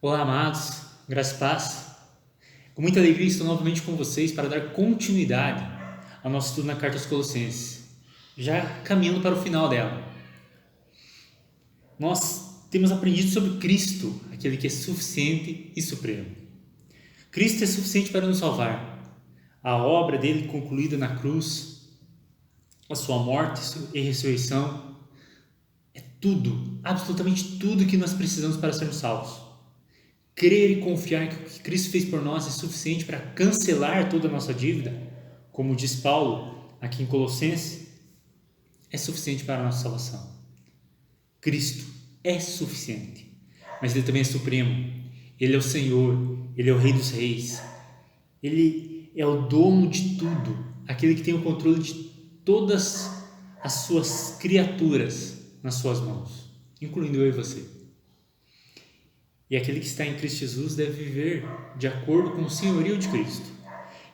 Olá, amados, graça e paz. Com muita alegria estou novamente com vocês para dar continuidade ao nosso estudo na Carta aos Colossenses, já caminhando para o final dela. Nós temos aprendido sobre Cristo, aquele que é suficiente e supremo. Cristo é suficiente para nos salvar. A obra dele concluída na cruz, a sua morte e ressurreição, é tudo, absolutamente tudo que nós precisamos para sermos salvos. Crer e confiar que o que Cristo fez por nós é suficiente para cancelar toda a nossa dívida, como diz Paulo aqui em Colossenses, é suficiente para a nossa salvação. Cristo é suficiente, mas Ele também é supremo. Ele é o Senhor, Ele é o Rei dos Reis, Ele é o dono de tudo, aquele que tem o controle de todas as suas criaturas nas suas mãos, incluindo eu e você. E aquele que está em Cristo Jesus deve viver de acordo com o senhorio de Cristo.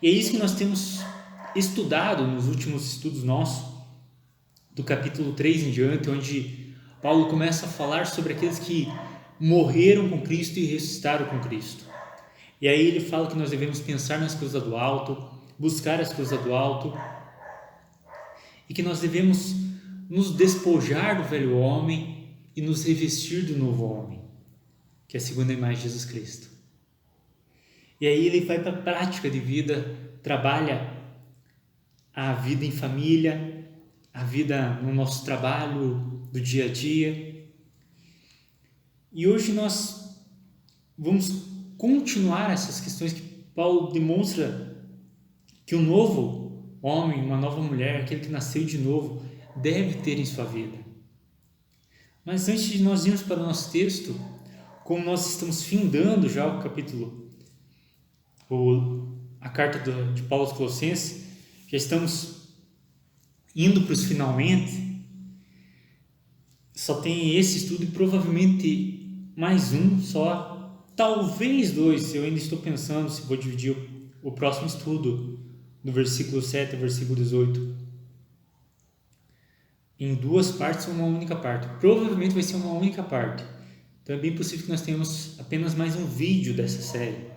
E é isso que nós temos estudado nos últimos estudos nossos, do capítulo 3 em diante, onde Paulo começa a falar sobre aqueles que morreram com Cristo e ressuscitaram com Cristo. E aí ele fala que nós devemos pensar nas coisas do alto, buscar as coisas do alto, e que nós devemos nos despojar do velho homem e nos revestir do novo homem, que é a segunda imagem de Jesus Cristo. E aí ele vai para a prática de vida, trabalha a vida em família, a vida no nosso trabalho do dia a dia. E hoje nós vamos continuar essas questões que Paulo demonstra que um novo homem, uma nova mulher, aquele que nasceu de novo, deve ter em sua vida. Mas antes de nós irmos para o nosso texto, como nós estamos findando já o capítulo, a carta de Paulo aos Colossenses, já estamos indo para os finalmente, só tem esse estudo e provavelmente mais um só, talvez dois, eu ainda estou pensando se vou dividir o próximo estudo, do versículo 7 ao versículo 18, em duas partes ou uma única parte. Provavelmente vai ser uma única parte. Então é bem possível que nós tenhamos apenas mais um vídeo dessa série.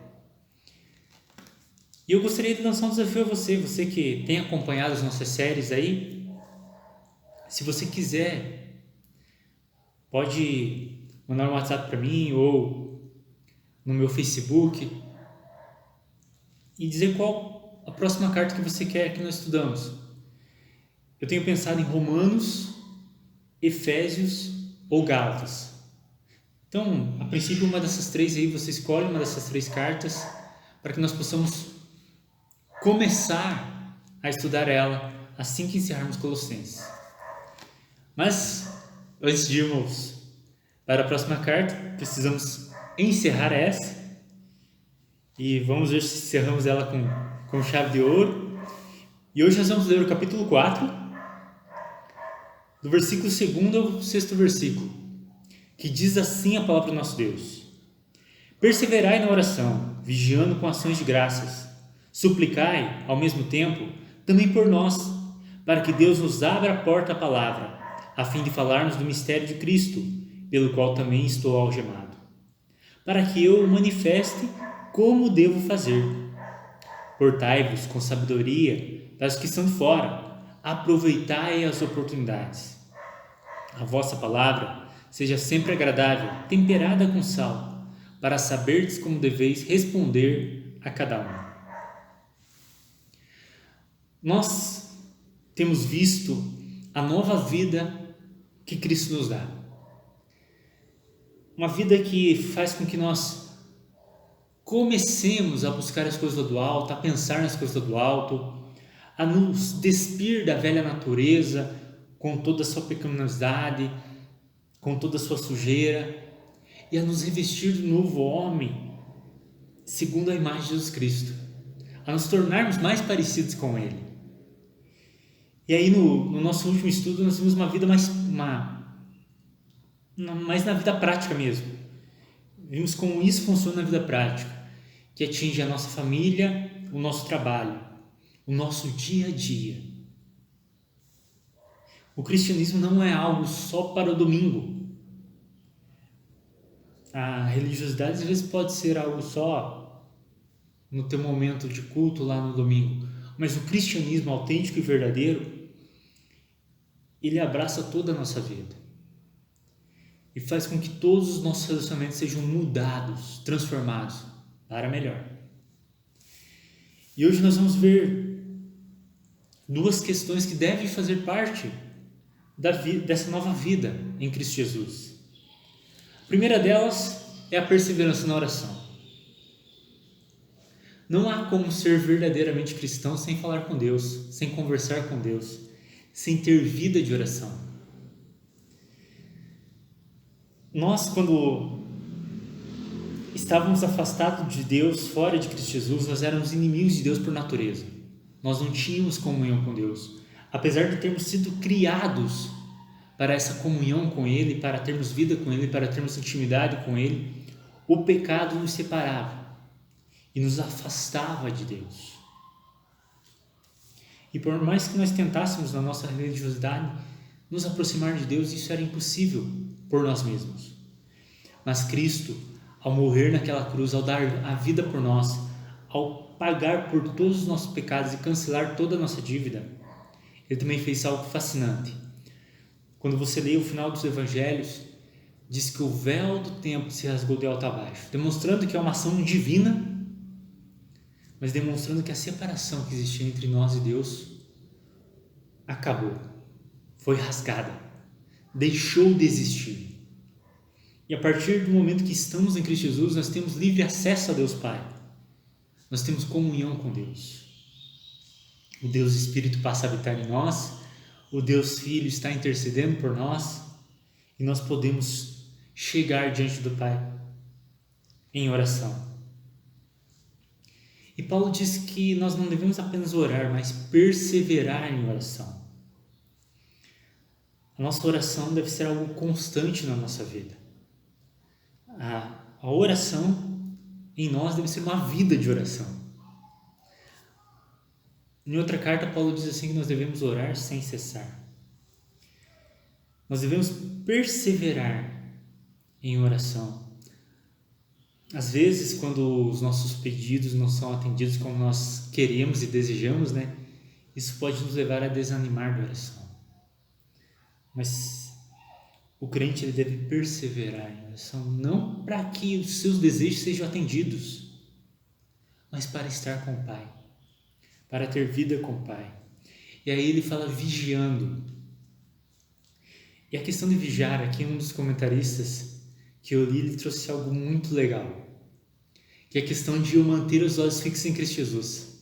E eu gostaria de lançar um desafio a você que tem acompanhado as nossas séries aí. Se você quiser, pode mandar um WhatsApp para mim ou no meu Facebook e dizer qual a próxima carta que você quer que nós estudamos. Eu tenho pensado em Romanos, Efésios ou Gálatas. Então, a princípio, uma dessas três aí, você escolhe uma dessas três cartas para que nós possamos começar a estudar ela assim que encerrarmos Colossenses. Mas, antes de irmos para a próxima carta, precisamos encerrar essa e vamos ver se encerramos ela com chave de ouro. E hoje nós vamos ler o capítulo 4, do versículo 2 ao 6º versículo, que diz assim a palavra do nosso Deus: Perseverai na oração, vigiando com ações de graças. Suplicai, ao mesmo tempo, também por nós, para que Deus nos abra a porta à palavra, a fim de falarmos do mistério de Cristo, pelo qual também estou algemado, para que eu o manifeste como devo fazer. Portai-vos com sabedoria das que estão de fora, aproveitai as oportunidades. A vossa palavra seja sempre agradável, temperada com sal, para saberdes como deveis responder a cada um. Nós temos visto a nova vida que Cristo nos dá. Uma vida que faz com que nós comecemos a buscar as coisas do alto, a pensar nas coisas do alto, a nos despir da velha natureza com toda a sua pecaminosidade, com toda a sua sujeira, e a nos revestir do novo homem, segundo a imagem de Jesus Cristo, a nos tornarmos mais parecidos com Ele. E aí no nosso último estudo nós vimos uma vida mais na vida prática mesmo. Vimos como isso funciona na vida prática, que atinge a nossa família, o nosso trabalho, o nosso dia a dia. O cristianismo não é algo só para o domingo. A religiosidade às vezes pode ser algo só no teu momento de culto lá no domingo, mas o cristianismo autêntico e verdadeiro, ele abraça toda a nossa vida e faz com que todos os nossos relacionamentos sejam mudados, transformados para melhor. E hoje nós vamos ver duas questões que devem fazer parte dessa nova vida em Cristo Jesus. A primeira delas é a perseverança na oração. Não há como ser verdadeiramente cristão sem falar com Deus, sem conversar com Deus, sem ter vida de oração. Nós, quando estávamos afastados de Deus, fora de Cristo Jesus, nós éramos inimigos de Deus por natureza. Nós não tínhamos comunhão com Deus. Apesar de termos sido criados para essa comunhão com Ele, para termos vida com Ele, para termos intimidade com Ele, o pecado nos separava e nos afastava de Deus. E por mais que nós tentássemos na nossa religiosidade nos aproximar de Deus, isso era impossível por nós mesmos. Mas Cristo, ao morrer naquela cruz, ao dar a vida por nós, ao pagar por todos os nossos pecados e cancelar toda a nossa dívida, Ele também fez algo fascinante. Quando você lê o final dos evangelhos, diz que o véu do templo se rasgou de alto a baixo, demonstrando que é uma ação divina, mas demonstrando que a separação que existia entre nós e Deus acabou, foi rasgada, deixou de existir. E a partir do momento que estamos em Cristo Jesus, nós temos livre acesso a Deus Pai, nós temos comunhão com Deus. O Deus Espírito passa a habitar em nós, o Deus Filho está intercedendo por nós e nós podemos chegar diante do Pai em oração. E Paulo diz que nós não devemos apenas orar, mas perseverar em oração. A nossa oração deve ser algo constante na nossa vida. A oração em nós deve ser uma vida de oração. Em outra carta, Paulo diz assim que nós devemos orar sem cessar. Nós devemos perseverar em oração. Às vezes, quando os nossos pedidos não são atendidos como nós queremos e desejamos, isso pode nos levar a desanimar da oração. Mas o crente ele deve perseverar em oração, não para que os seus desejos sejam atendidos, mas para estar com o Pai, para ter vida com o Pai. E aí ele fala vigiando. E a questão de vigiar, aqui um dos comentaristas que eu li, ele trouxe algo muito legal, que é a questão de eu manter os olhos fixos em Cristo Jesus.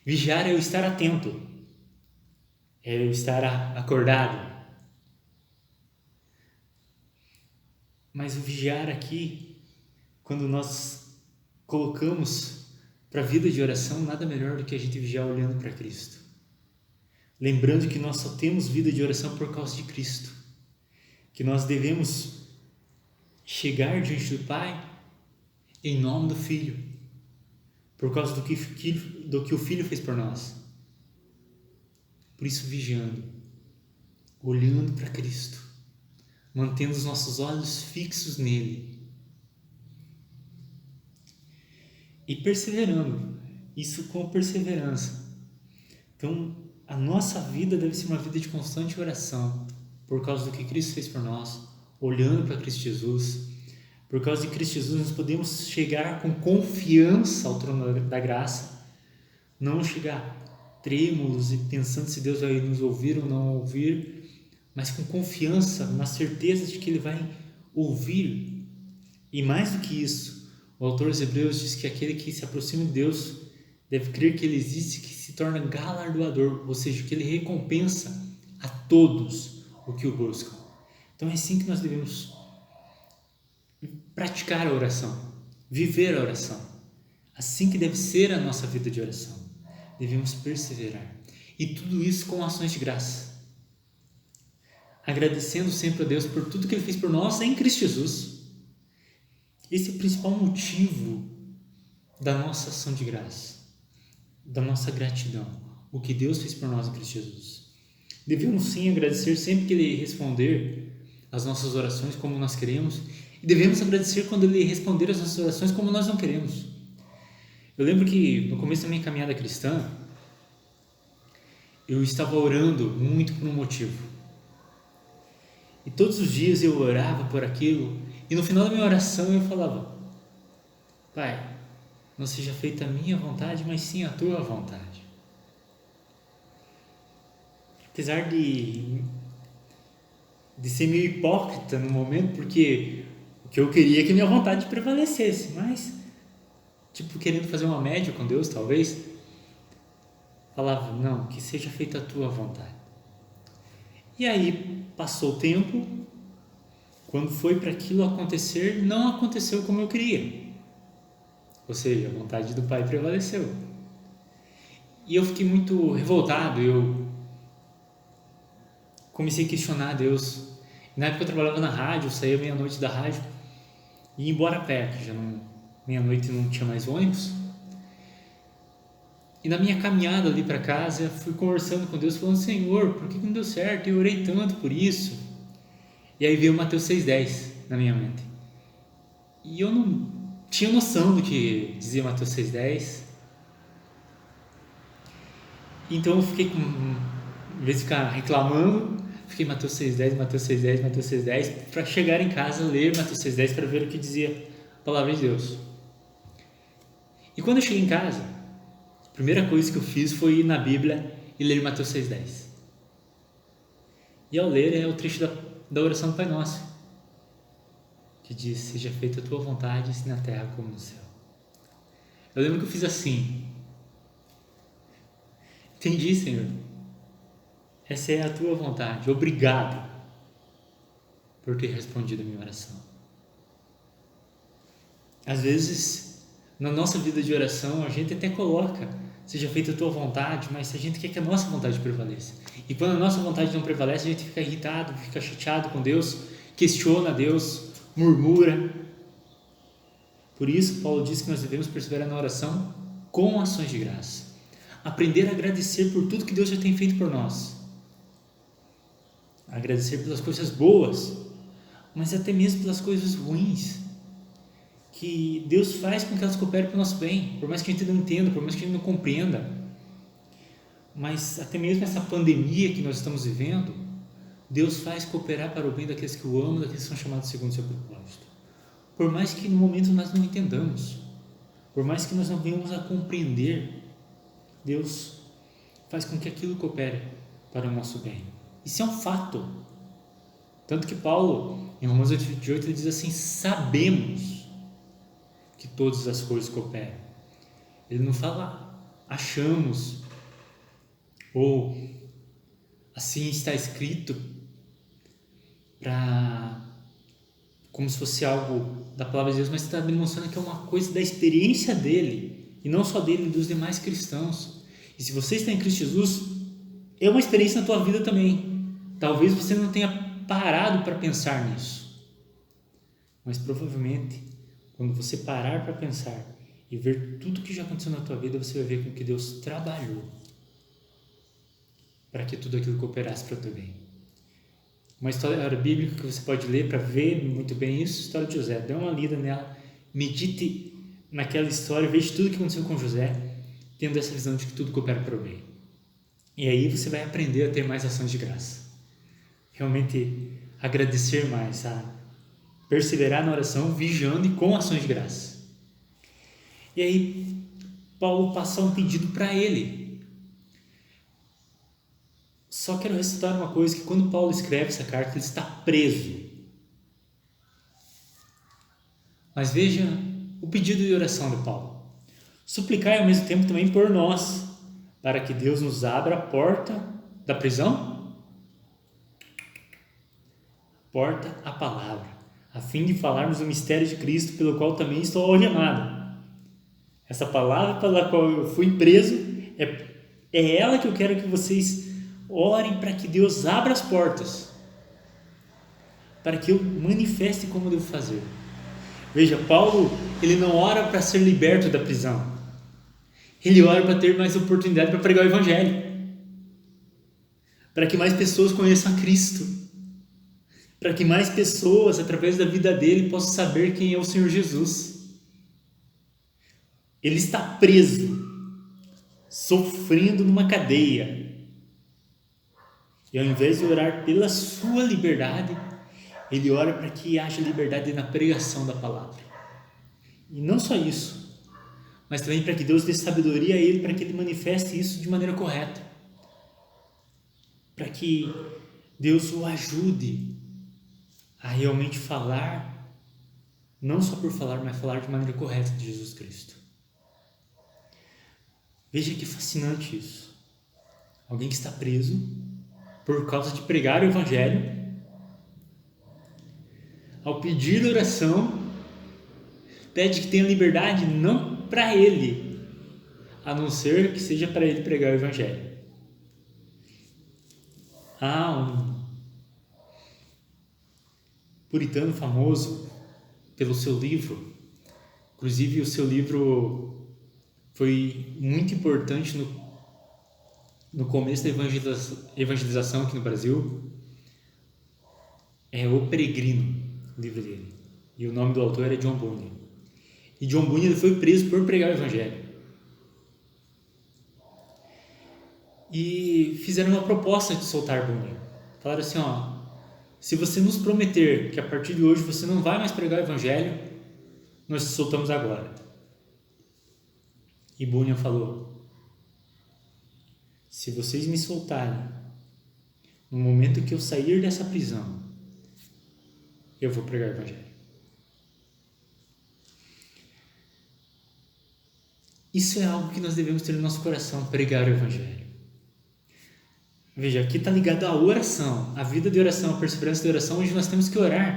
Vigiar é eu estar atento, é eu estar acordado. Mas o vigiar aqui, quando nós colocamos para a vida de oração, nada melhor do que a gente vigiar olhando para Cristo. Lembrando que nós só temos vida de oração por causa de Cristo. Que nós devemos chegar diante do Pai em nome do Filho, por causa do que o Filho fez por nós. Por isso, vigiando, olhando para Cristo, mantendo os nossos olhos fixos nele e perseverando, isso com perseverança. Então, a nossa vida deve ser uma vida de constante oração, por causa do que Cristo fez por nós, olhando para Cristo Jesus. Por causa de Cristo Jesus, nós podemos chegar com confiança ao trono da graça, não chegar trêmulos e pensando se Deus vai nos ouvir ou não ouvir, mas com confiança, na certeza de que Ele vai ouvir. E mais do que isso, o autor dos Hebreus diz que aquele que se aproxima de Deus deve crer que Ele existe, que se torna galardoador, ou seja, que Ele recompensa a todos o que o buscam. Então é assim que nós devemos praticar a oração, viver a oração. Assim que deve ser a nossa vida de oração. Devemos perseverar. E tudo isso com ações de graça. Agradecendo sempre a Deus por tudo que Ele fez por nós em Cristo Jesus. Esse é o principal motivo da nossa ação de graça, da nossa gratidão, o que Deus fez por nós em Cristo Jesus. Devemos sim agradecer sempre que Ele responder as nossas orações como nós queremos E devemos agradecer quando Ele responder as nossas orações como nós não queremos. Eu lembro que no começo da minha caminhada cristã, eu estava orando muito por um motivo. E todos os dias eu orava por aquilo, e no final da minha oração eu falava: Pai, não seja feita a minha vontade, mas sim a tua vontade. Apesar de ser meio hipócrita no momento, porque o que eu queria é que minha vontade prevalecesse, mas, querendo fazer uma média com Deus, talvez, falava: não, que seja feita a tua vontade. E aí, passou o tempo, quando foi para aquilo acontecer, não aconteceu como eu queria. Ou seja, a vontade do Pai prevaleceu. E eu fiquei muito revoltado, eu comecei a questionar Deus. Na época eu trabalhava na rádio, eu saía meia-noite da rádio e ia embora a pé, que já meia-noite não tinha mais ônibus. E na minha caminhada ali para casa, eu fui conversando com Deus, falando: Senhor, por que não deu certo? Eu orei tanto por isso. E aí veio Mateus 6,10 na minha mente. E eu não tinha noção do que dizia Mateus 6,10. Então eu fiquei em vez de ficar reclamando, fiquei Mateus 6,10, Mateus 6,10, Mateus 6,10, para chegar em casa, ler Mateus 6,10 para ver o que dizia a palavra de Deus. E quando eu cheguei em casa, a primeira coisa que eu fiz foi ir na Bíblia e ler Mateus 6,10. E ao ler é o trecho da oração do Pai Nosso, que diz: seja feita a tua vontade, assim na terra como no céu. Eu lembro que eu fiz assim: entendi, Senhor, essa é a tua vontade, obrigado por ter respondido a minha oração. Às vezes, na nossa vida de oração, a gente até coloca: seja feita a tua vontade, mas a gente quer que a nossa vontade prevaleça. E quando a nossa vontade não prevalece, a gente fica irritado, fica chateado com Deus, questiona Deus, murmura. Por isso, Paulo diz que nós devemos perseverar na oração com ações de graça. Aprender a agradecer por tudo que Deus já tem feito por nós. Agradecer pelas coisas boas, mas até mesmo pelas coisas ruins, que Deus faz com que elas cooperem para o nosso bem, por mais que a gente não entenda, por mais que a gente não compreenda. Mas até mesmo essa pandemia que nós estamos vivendo, Deus faz cooperar para o bem daqueles que o amam, daqueles que são chamados segundo o seu propósito. Por mais que no momento nós não entendamos, por mais que nós não venhamos a compreender, Deus faz com que aquilo coopere para o nosso bem. Isso é um fato. Tanto que Paulo, em Romanos 8,8, ele diz assim: sabemos que todas as coisas cooperam. Ele não fala achamos, ou assim está escrito, como se fosse algo da palavra de Deus, mas está demonstrando que é uma coisa da experiência dele, e não só dele, dos demais cristãos. E se você está em Cristo Jesus, é uma experiência na tua vida também. Talvez você não tenha parado para pensar nisso, mas provavelmente, quando você parar para pensar e ver tudo que já aconteceu na tua vida, você vai ver com que Deus trabalhou para que tudo aquilo cooperasse para o teu bem. Uma história bíblica que você pode ler para ver muito bem isso, a história de José. Dê uma lida nela, medite naquela história, veja tudo o que aconteceu com José, tendo essa visão de que tudo coopera para o bem. E aí você vai aprender a ter mais ações de graça. Realmente agradecer mais, a perseverar na oração, vigiando e com ações de graça. E aí Paulo passa um pedido para ele. Só quero ressaltar uma coisa, que quando Paulo escreve essa carta, ele está preso. Mas veja o pedido de oração de Paulo: suplicar ao mesmo tempo também por nós, para que Deus nos abra a porta da prisão, porta à palavra, a fim de falarmos o mistério de Cristo, pelo qual também estou algemado. Essa palavra pela qual eu fui preso, é ela que eu quero que vocês orem, para que Deus abra as portas, para que eu manifeste como eu devo fazer. Veja, Paulo, ele não ora para ser liberto da prisão, ele ora para ter mais oportunidade para pregar o Evangelho, para que mais pessoas conheçam a Cristo. para que mais pessoas, através da vida dele, possam saber quem é o Senhor Jesus. Ele está preso, sofrendo numa cadeia. E ao invés de orar pela sua liberdade, ele ora para que haja liberdade na pregação da palavra. E não só isso, mas também para que Deus dê sabedoria a ele, para que ele manifeste isso de maneira correta. Para que Deus o ajude a realmente falar, não só por falar, mas falar de maneira correta de Jesus Cristo. Veja que fascinante isso. Alguém que está preso por causa de pregar o Evangelho, ao pedir oração, pede que tenha liberdade não para ele, a não ser que seja para ele pregar o Evangelho. Há um puritano famoso pelo seu livro, inclusive o seu livro foi muito importante no começo da evangelização aqui no Brasil. É O Peregrino, o livro dele, e o nome do autor é John Bunyan. E John Bunyan ele foi preso por pregar o Evangelho. E fizeram uma proposta de soltar Bunyan. Falaram assim, se você nos prometer que a partir de hoje você não vai mais pregar o Evangelho, nós te soltamos agora. E Bunyan falou, se vocês me soltarem no momento que eu sair dessa prisão, eu vou pregar o Evangelho. Isso é algo que nós devemos ter no nosso coração, pregar o Evangelho. Veja, aqui está ligado à oração, a vida de oração, a perseverança de oração, onde nós temos que orar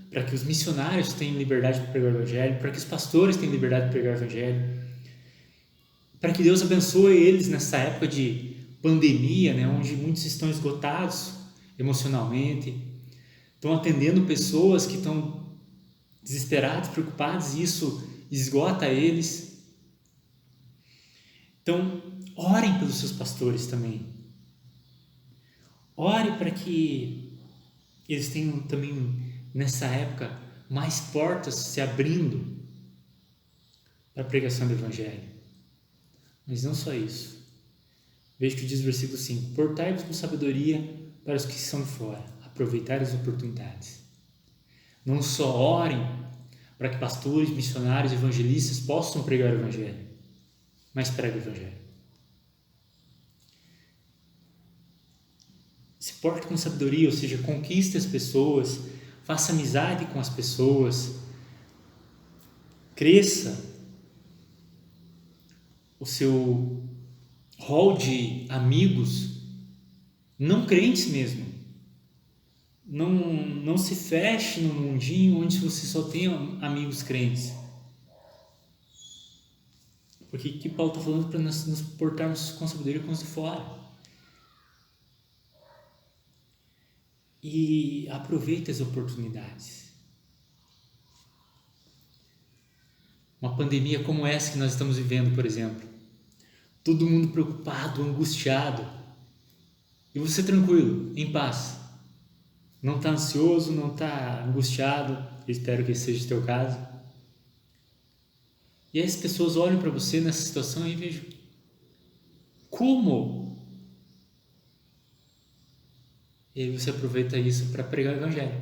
para que os missionários tenham liberdade para pregar o Evangelho, para que os pastores tenham liberdade para pregar o Evangelho, para que Deus abençoe eles nessa época de pandemia, né, onde muitos estão esgotados emocionalmente, estão atendendo pessoas que estão desesperadas, preocupadas, e isso esgota eles. Então, orem pelos seus pastores também. Ore para que eles tenham também, nessa época, mais portas se abrindo para a pregação do Evangelho. Mas não só isso. Veja que diz o versículo 5: portai-vos com sabedoria para os que estão de fora, aproveitai as oportunidades. Não só orem para que pastores, missionários, evangelistas possam pregar o Evangelho, mas pregue o Evangelho. Se porte com sabedoria, ou seja, conquiste as pessoas, faça amizade com as pessoas, cresça o seu rol de amigos, não crentes mesmo. Não se feche no mundinho onde você só tem amigos crentes. Porque aqui Paulo está falando para nós nos portarmos com sabedoria com os de fora. E aproveite as oportunidades. Uma pandemia como essa que nós estamos vivendo, por exemplo. Todo mundo preocupado, angustiado. E você tranquilo, em paz. Não está ansioso, não está angustiado. Eu espero que esse seja o teu caso. E aí as pessoas olham para você nessa situação e vejam como. E aí você aproveita isso para pregar o Evangelho,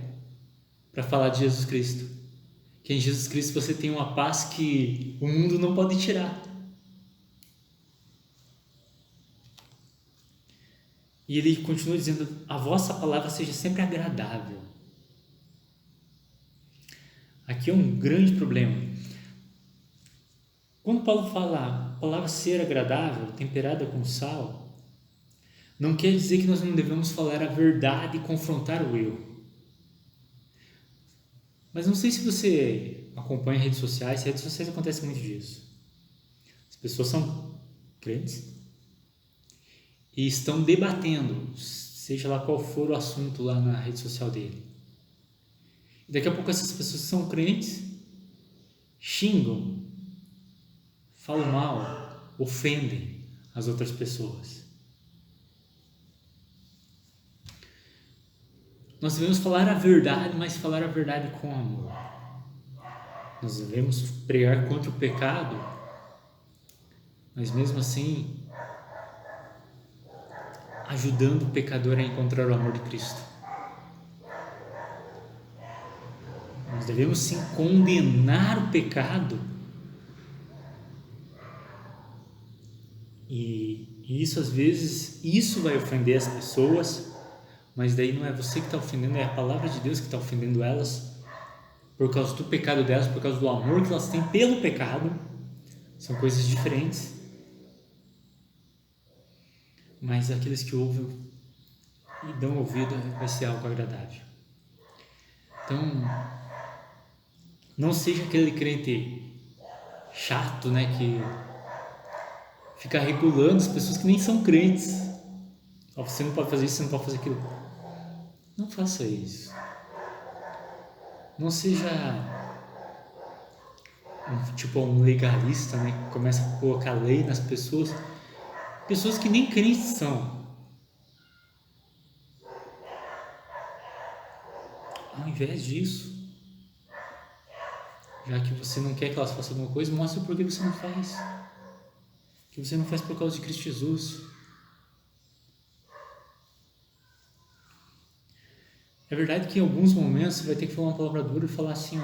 para falar de Jesus Cristo. Que em Jesus Cristo você tem uma paz que o mundo não pode tirar. E ele continua dizendo, a vossa palavra seja sempre agradável. Aqui é um grande problema. Quando Paulo fala a palavra ser agradável, temperada com sal, não quer dizer que nós não devemos falar a verdade e confrontar o erro. Mas não sei se você acompanha redes sociais, acontece muito disso. As pessoas são crentes e estão debatendo, seja lá qual for o assunto lá na rede social dele. E daqui a pouco essas pessoas que são crentes xingam, falam mal, ofendem as outras pessoas. Nós devemos falar a verdade, mas falar a verdade com amor. Nós devemos pregar contra o pecado, mas mesmo assim ajudando o pecador a encontrar o amor de Cristo. Nós devemos sim condenar o pecado, e isso às vezes isso vai ofender as pessoas, mas daí não é você que está ofendendo, é a palavra de Deus que está ofendendo elas, por causa do pecado delas, por causa do amor que elas têm pelo pecado. São coisas diferentes. Mas aqueles que ouvem e dão ouvido vai ser algo agradável. Então, não seja aquele crente chato, né, que fica regulando as pessoas que nem são crentes. Você não pode fazer isso, você não pode fazer aquilo. Não faça isso. Não seja um legalista, né, que começa a colocar lei nas pessoas que nem crentes são. Ao invés disso, já que você não quer que elas façam alguma coisa, mostre por que você não faz. Que você não faz por causa de Cristo Jesus. É verdade que em alguns momentos você vai ter que falar uma palavra dura e falar assim,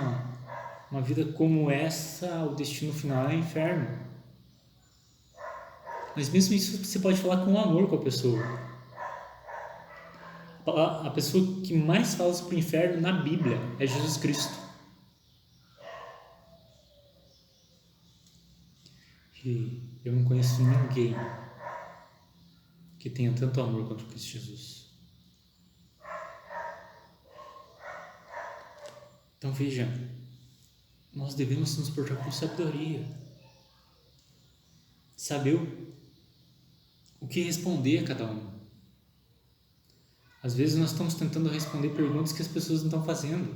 uma vida como essa, o destino final é o inferno. Mas mesmo isso você pode falar com amor com a pessoa. A pessoa que mais fala sobre o inferno na Bíblia é Jesus Cristo. E eu não conheço ninguém que tenha tanto amor quanto Cristo Jesus. Então veja, nós devemos nos portar com sabedoria. Saber o que responder a cada um. Às vezes nós estamos tentando responder perguntas que as pessoas não estão fazendo.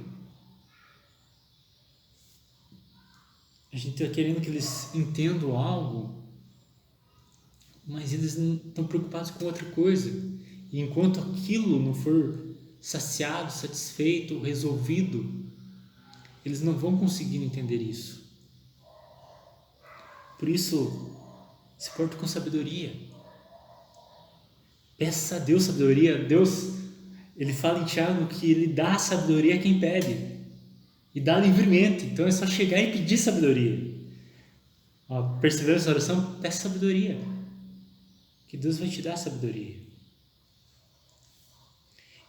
A gente está querendo que eles entendam algo, mas eles não estão preocupados com outra coisa. E enquanto aquilo não for saciado, satisfeito, resolvido, eles não vão conseguir entender isso. Por isso, se porte com sabedoria. Peça a Deus sabedoria. Deus, ele fala em Tiago que ele dá sabedoria a quem pede. E dá livremente. Então é só chegar e pedir sabedoria. Perseverando nessa oração, peça sabedoria. Que Deus vai te dar sabedoria.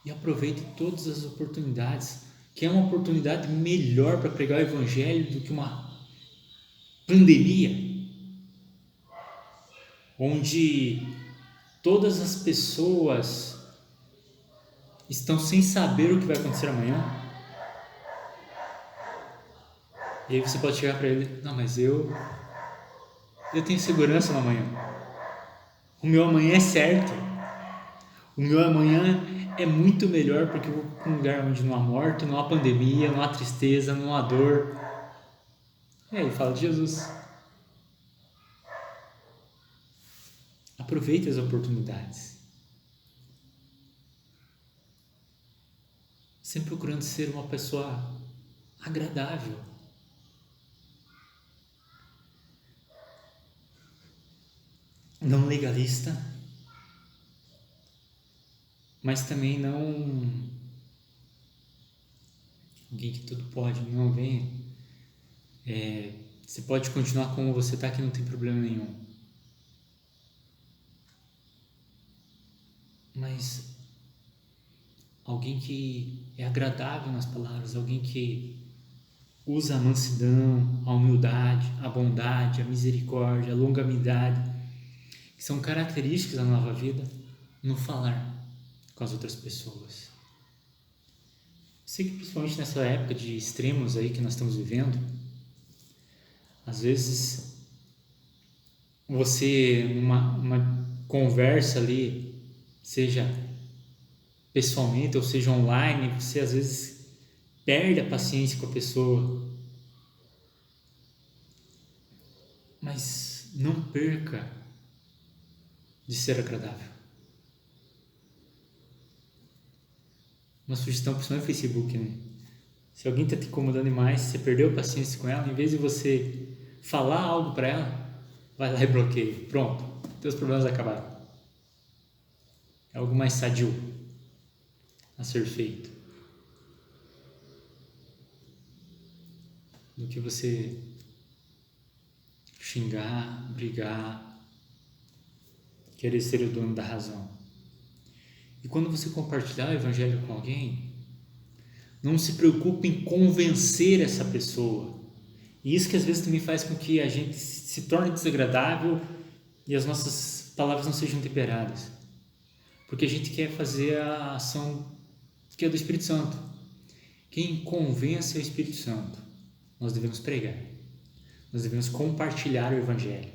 E aproveite todas as oportunidades. Que é uma oportunidade melhor para pregar o Evangelho do que uma pandemia, onde todas as pessoas estão sem saber o que vai acontecer amanhã. E aí você pode chegar para ele, não, mas eu tenho segurança no amanhã. O meu amanhã é certo. O meu amanhã é muito melhor porque eu vou para um lugar onde não há morte, não há pandemia, não há tristeza, não há dor. E aí fala de Jesus. Aproveite as oportunidades. Sempre procurando ser uma pessoa agradável. Não legalista, mas também não alguém que tudo pode, não vem. Você pode continuar como você está, que não tem problema nenhum. Mas alguém que é agradável nas palavras, alguém que usa a mansidão, a humildade, a bondade, a misericórdia, a longanimidade, que são características da nova vida, no falar com as outras pessoas. Sei que principalmente nessa época de extremos aí que nós estamos vivendo, às vezes você, numa conversa ali, seja pessoalmente ou seja online, você às vezes perde a paciência com a pessoa. Mas não perca de ser agradável. Uma sugestão, principalmente no Facebook, né? Se alguém está te incomodando demais, você perdeu a paciência com ela, em vez de você falar algo para ela, vai lá e bloqueia. Pronto, teus problemas acabaram. É algo mais sadio a ser feito do que você xingar, brigar, querer ser o dono da razão. E quando você compartilhar o evangelho com alguém, não se preocupe em convencer essa pessoa. E isso que às vezes também faz com que a gente se torne desagradável e as nossas palavras não sejam temperadas. Porque a gente quer fazer a ação que é do Espírito Santo. Quem convence é o Espírito Santo. Nós devemos pregar. Nós devemos compartilhar o evangelho.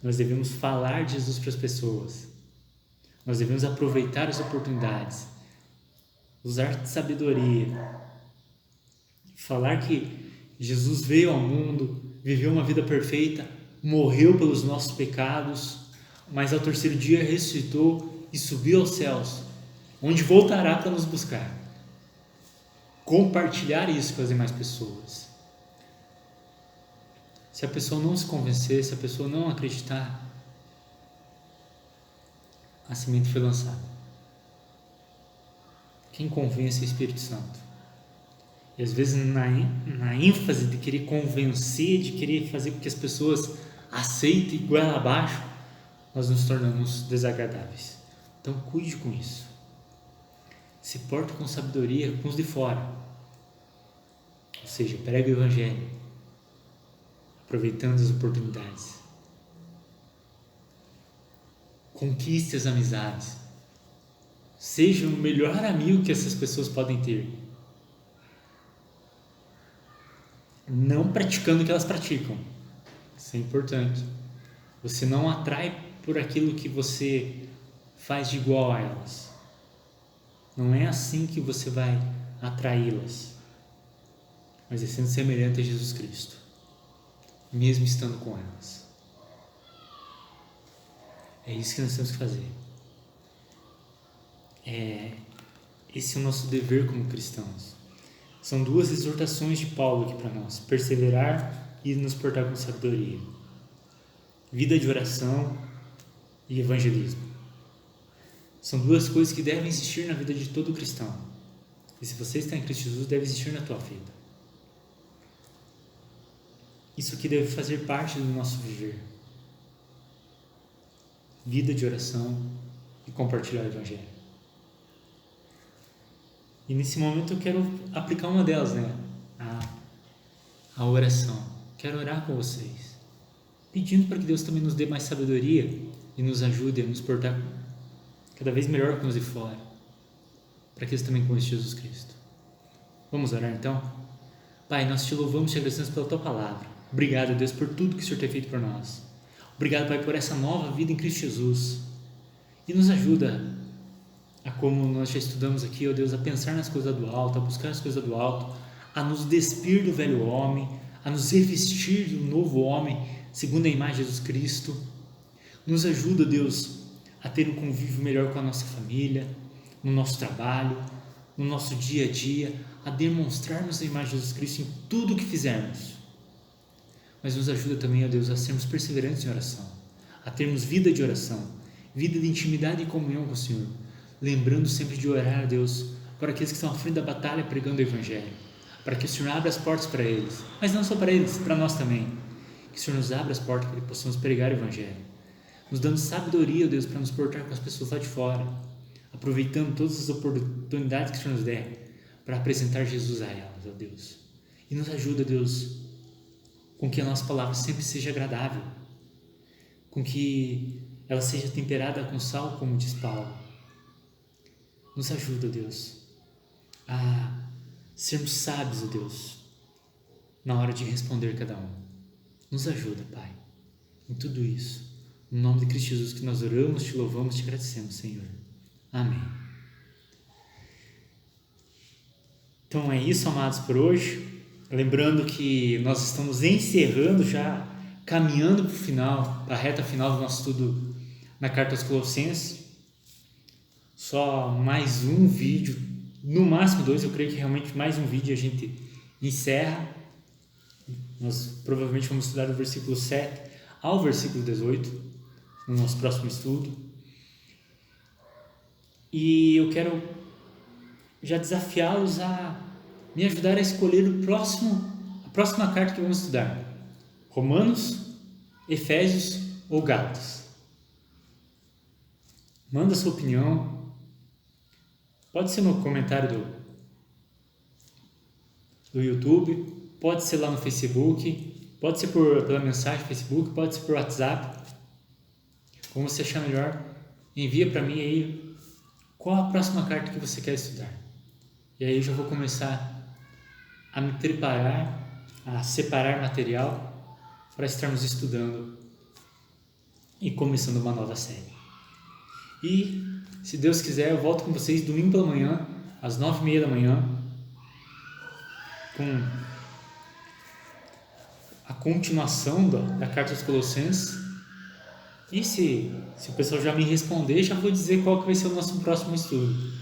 Nós devemos falar de Jesus para as pessoas. Nós devemos aproveitar as oportunidades. Usar de sabedoria. Falar que Jesus veio ao mundo, viveu uma vida perfeita, morreu pelos nossos pecados, mas ao terceiro dia ressuscitou e subiu aos céus, onde voltará para nos buscar. Compartilhar isso com as demais pessoas. Se a pessoa não se convencer, se a pessoa não acreditar, a semente foi lançada. Quem convence é o Espírito Santo. E às vezes na ênfase de querer convencer, de querer fazer com que as pessoas aceitem goela abaixo, nós nos tornamos desagradáveis. Então cuide com isso. Se porte com sabedoria com os de fora. Ou seja, pregue o evangelho, aproveitando as oportunidades. Conquiste as amizades. Seja o melhor amigo que essas pessoas podem ter. Não praticando o que elas praticam. Isso é importante. Você não atrai por aquilo que você faz de igual a elas. Não é assim que você vai atraí-las. Mas é sendo semelhante a Jesus Cristo, mesmo estando com elas. É isso que nós temos que fazer. Esse é o nosso dever como cristãos. São duas exortações de Paulo aqui para nós: perseverar e nos portar com sabedoria. Vida de oração e evangelismo. São duas coisas que devem existir na vida de todo cristão. E se você está em Cristo Jesus, deve existir na tua vida. Isso aqui deve fazer parte do nosso viver. Vida de oração e compartilhar o evangelho. E nesse momento eu quero aplicar uma delas, né? A oração. Quero orar com vocês, pedindo para que Deus também nos dê mais sabedoria e nos ajude a nos portar cada vez melhor com os de fora, para que eles também conheçam Jesus Cristo. Vamos orar então? Pai, nós te louvamos e te agradecemos pela tua palavra. Obrigado, Deus, por tudo que o Senhor tem feito por nós. Obrigado, Pai, por essa nova vida em Cristo Jesus. E nos ajuda a, como nós já estudamos aqui, ó Deus, a pensar nas coisas do alto, a buscar as coisas do alto, a nos despir do velho homem, a nos revestir do novo homem, segundo a imagem de Jesus Cristo. Nos ajuda, Deus, a ter um convívio melhor com a nossa família, no nosso trabalho, no nosso dia a dia, a demonstrarmos a imagem de Jesus Cristo em tudo o que fizermos. Mas nos ajuda também, ó Deus, a sermos perseverantes em oração, a termos vida de oração, vida de intimidade e comunhão com o Senhor, lembrando sempre de orar a Deus por aqueles que estão à frente da batalha pregando o Evangelho, para que o Senhor abra as portas para eles, mas não só para eles, para nós também, que o Senhor nos abra as portas para que possamos pregar o Evangelho, nos dando sabedoria, ó Deus, para nos portar com as pessoas lá de fora, aproveitando todas as oportunidades que o Senhor nos der para apresentar Jesus a elas, ó Deus. E nos ajuda, Deus, com que a nossa palavra sempre seja agradável, com que ela seja temperada com sal, como diz Paulo. Nos ajuda, Deus, a sermos sábios, ó Deus, na hora de responder cada um. Nos ajuda, Pai, em tudo isso. No nome de Cristo Jesus que nós oramos, te louvamos, te agradecemos, Senhor. Amém. Então é isso, amados, por hoje. Lembrando que nós estamos encerrando já, caminhando para o final, para a reta final do nosso estudo na Carta aos Colossenses. Só mais um vídeo no máximo 2, eu creio que realmente mais um vídeo a gente encerra. Nós provavelmente vamos estudar do versículo 7 ao versículo 18 no nosso próximo estudo. E eu quero já desafiá-los a me ajudar a escolher a próxima carta que vamos estudar. Romanos, Efésios ou Gálatas. Manda sua opinião. Pode ser no comentário do YouTube, pode ser lá no Facebook, pode ser pela mensagem do Facebook, pode ser por WhatsApp. Como você achar melhor, envia para mim aí qual a próxima carta que você quer estudar. E aí eu já vou começar a me preparar, a separar material para estarmos estudando e começando uma nova série. E, se Deus quiser, eu volto com vocês domingo pela manhã, às 9h30 da manhã, com a continuação da Carta aos Colossenses. E se o pessoal já me responder, já vou dizer qual que vai ser o nosso próximo estudo.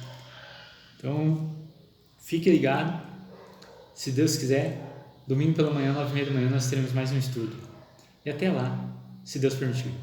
Então, fique ligado. Se Deus quiser, domingo pela manhã, 9h30 da manhã, nós teremos mais um estudo. E até lá, se Deus permitir.